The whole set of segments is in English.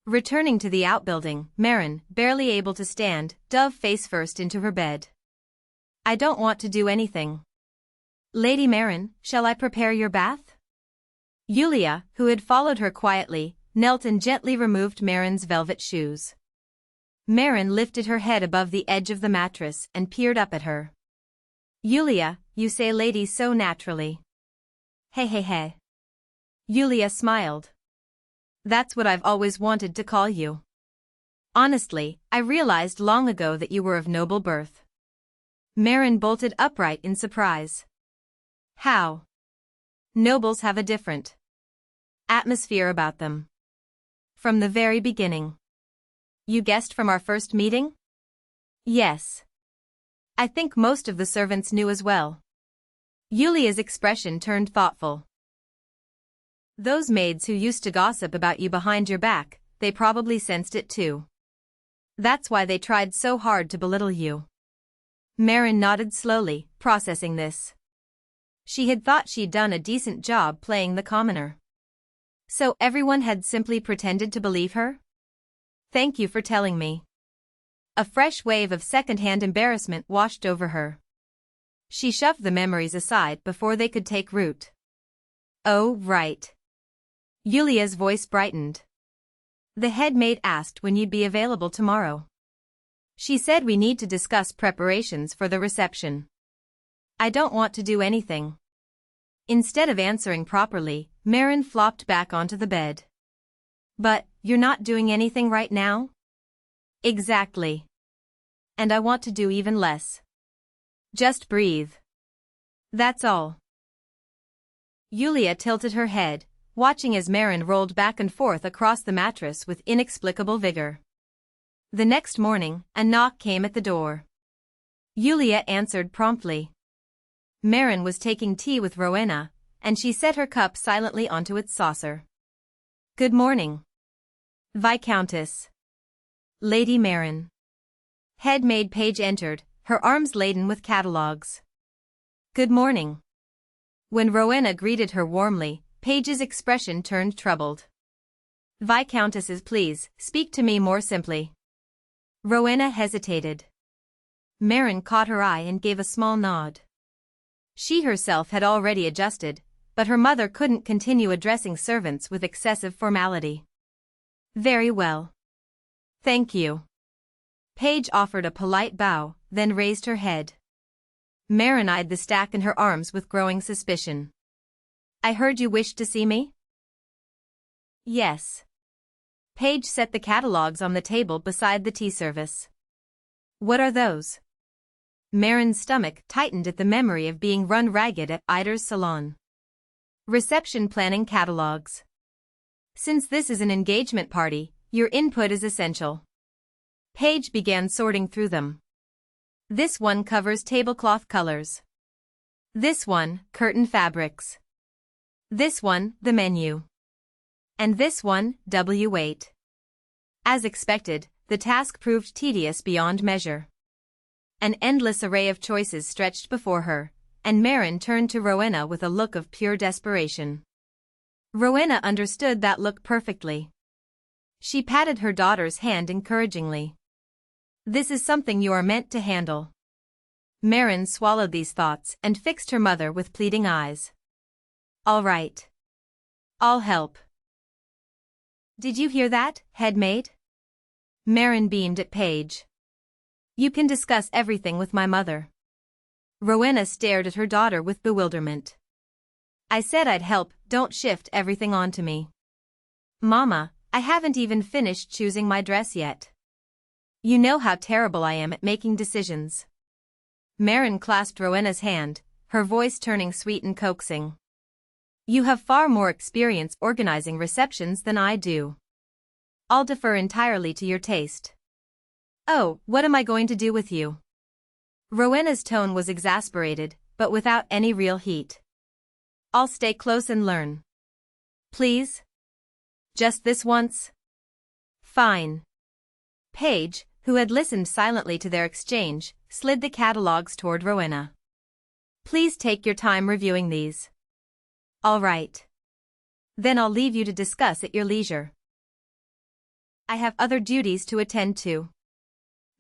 Returning to the outbuilding, Marin, barely able to stand, dove face first into her bed. I don't want to do anything. Lady Marin, shall I prepare your bath? Yulia, who had followed her quietly, knelt and gently removed Marin's velvet shoes. Marin lifted her head above the edge of the mattress and peered up at her. Yulia, you say lady so naturally. Hey. Yulia smiled. That's what I've always wanted to call you. Honestly, I realized long ago that you were of noble birth. Marin bolted upright in surprise. How? Nobles have a different atmosphere about them. From the very beginning. You guessed from our first meeting? Yes. I think most of the servants knew as well. Yulia's expression turned thoughtful. Those maids who used to gossip about you behind your back, they probably sensed it too. That's why they tried so hard to belittle you. Marin nodded slowly, processing this. She had thought she'd done a decent job playing the commoner. So everyone had simply pretended to believe her? Thank you for telling me. A fresh wave of second-hand embarrassment washed over her. She shoved the memories aside before they could take root. Oh, right. Yulia's voice brightened. The head maid asked when you'd be available tomorrow. She said we need to discuss preparations for the reception. I don't want to do anything. Instead of answering properly, Marin flopped back onto the bed. But, you're not doing anything right now? Exactly. And I want to do even less. Just breathe. That's all. Yulia tilted her head, watching as Marin rolled back and forth across the mattress with inexplicable vigor. The next morning, a knock came at the door. Yulia answered promptly. Marin was taking tea with Rowena, and she set her cup silently onto its saucer. Good morning. Viscountess. Lady Marin. Head maid Page entered, her arms laden with catalogues. Good morning. When Rowena greeted her warmly, Page's expression turned troubled. Viscountesses, please, speak to me more simply. Rowena hesitated. Marin caught her eye and gave a small nod. She herself had already adjusted, but her mother couldn't continue addressing servants with excessive formality. Very well. Thank you. Page offered a polite bow, then raised her head. Marin eyed the stack in her arms with growing suspicion. I heard you wished to see me? Yes. Page set the catalogues on the table beside the tea service. What are those? Marin's stomach tightened at the memory of being run ragged at Ider's salon. Reception planning catalogues. Since this is an engagement party, your input is essential. Page began sorting through them. This one covers tablecloth colors. This one, curtain fabrics. This one, the menu. And this one, W8. As expected, the task proved tedious beyond measure. An endless array of choices stretched before her, and Marin turned to Rowena with a look of pure desperation. Rowena understood that look perfectly. She patted her daughter's hand encouragingly. This is something you are meant to handle. Marin swallowed these thoughts and fixed her mother with pleading eyes. All right. I'll help. Did you hear that, head maid? Marin beamed at Page. You can discuss everything with my mother. Rowena stared at her daughter with bewilderment. I said I'd help, don't shift everything onto me. Mama, I haven't even finished choosing my dress yet. You know how terrible I am at making decisions. Marin clasped Rowena's hand, her voice turning sweet and coaxing. You have far more experience organizing receptions than I do. I'll defer entirely to your taste. Oh, what am I going to do with you? Rowena's tone was exasperated, but without any real heat. I'll stay close and learn. Please? Just this once? Fine. Page, who had listened silently to their exchange, slid the catalogues toward Rowena. Please take your time reviewing these. All right. Then I'll leave you to discuss at your leisure. I have other duties to attend to.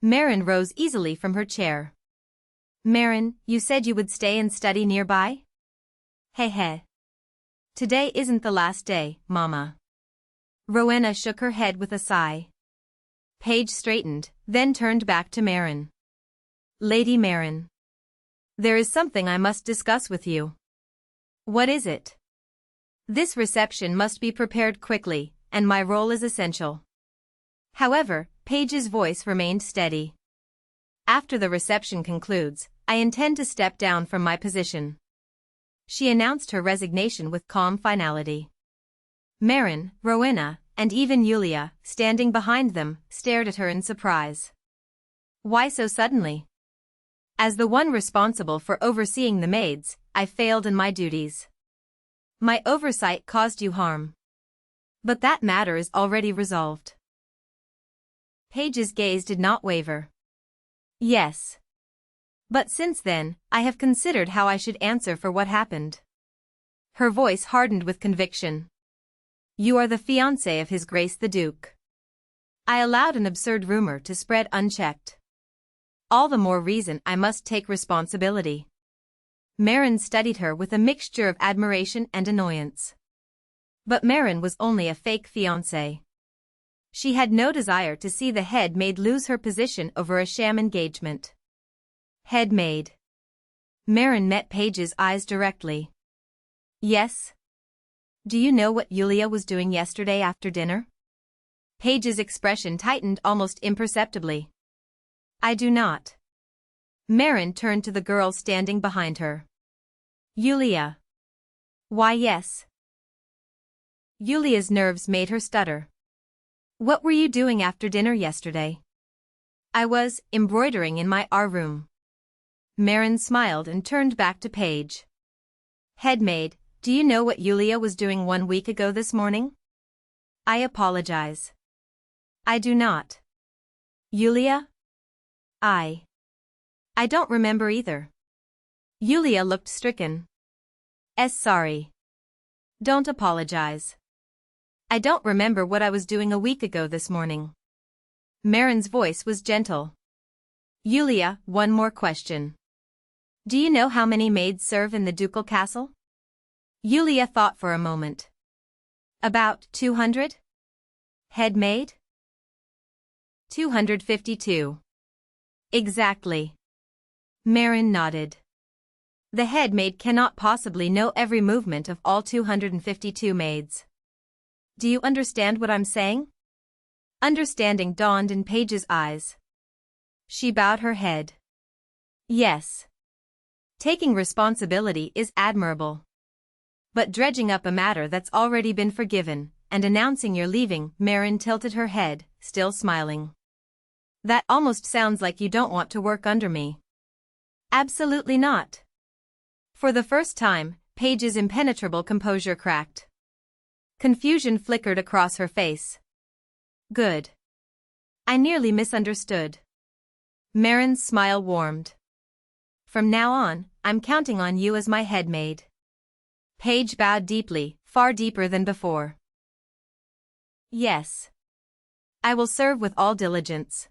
Marin rose easily from her chair. Marin, you said you would stay and study nearby? Hey. Today isn't the last day, Mama. Rowena shook her head with a sigh. Paige straightened, then turned back to Marin. Lady Marin. There is something I must discuss with you. What is it? This reception must be prepared quickly, and my role is essential. However, Paige's voice remained steady. After the reception concludes, I intend to step down from my position. She announced her resignation with calm finality. Marin, Rowena, and even Yulia, standing behind them, stared at her in surprise. Why so suddenly? As the one responsible for overseeing the maids, I failed in my duties. My oversight caused you harm. But that matter is already resolved. Paige's gaze did not waver. Yes. But since then, I have considered how I should answer for what happened. Her voice hardened with conviction. You are the fiancé of His Grace the Duke. I allowed an absurd rumor to spread unchecked. All the more reason I must take responsibility. Marin studied her with a mixture of admiration and annoyance. But Marin was only a fake fiancé. She had no desire to see the head maid lose her position over a sham engagement. Head maid. Marin met Paige's eyes directly. Yes? Do you know what Yulia was doing yesterday after dinner? Paige's expression tightened almost imperceptibly. I do not. Marin turned to the girl standing behind her. Yulia. Why yes. Yulia's nerves made her stutter. What were you doing after dinner yesterday? I was embroidering in my room. Marin smiled and turned back to Paige. Head maid, do you know what Yulia was doing 1 week ago this morning? I apologize. I do not. Yulia? I don't remember either. Yulia looked stricken. Sorry. Don't apologize. I don't remember what I was doing a week ago this morning. Marin's voice was gentle. Yulia, one more question. Do you know how many maids serve in the ducal castle? Yulia thought for a moment. About 200? Head maid? 252. Exactly. Marin nodded. The head maid cannot possibly know every movement of all 252 maids. Do you understand what I'm saying? Understanding dawned in Paige's eyes. She bowed her head. Yes. Taking responsibility is admirable. But dredging up a matter that's already been forgiven, and announcing you're leaving, Marin tilted her head, still smiling. That almost sounds like you don't want to work under me. Absolutely not. For the first time, Paige's impenetrable composure cracked. Confusion flickered across her face. Good. I nearly misunderstood. Marin's smile warmed. From now on, I'm counting on you as my head maid. Paige bowed deeply, far deeper than before. Yes. I will serve with all diligence.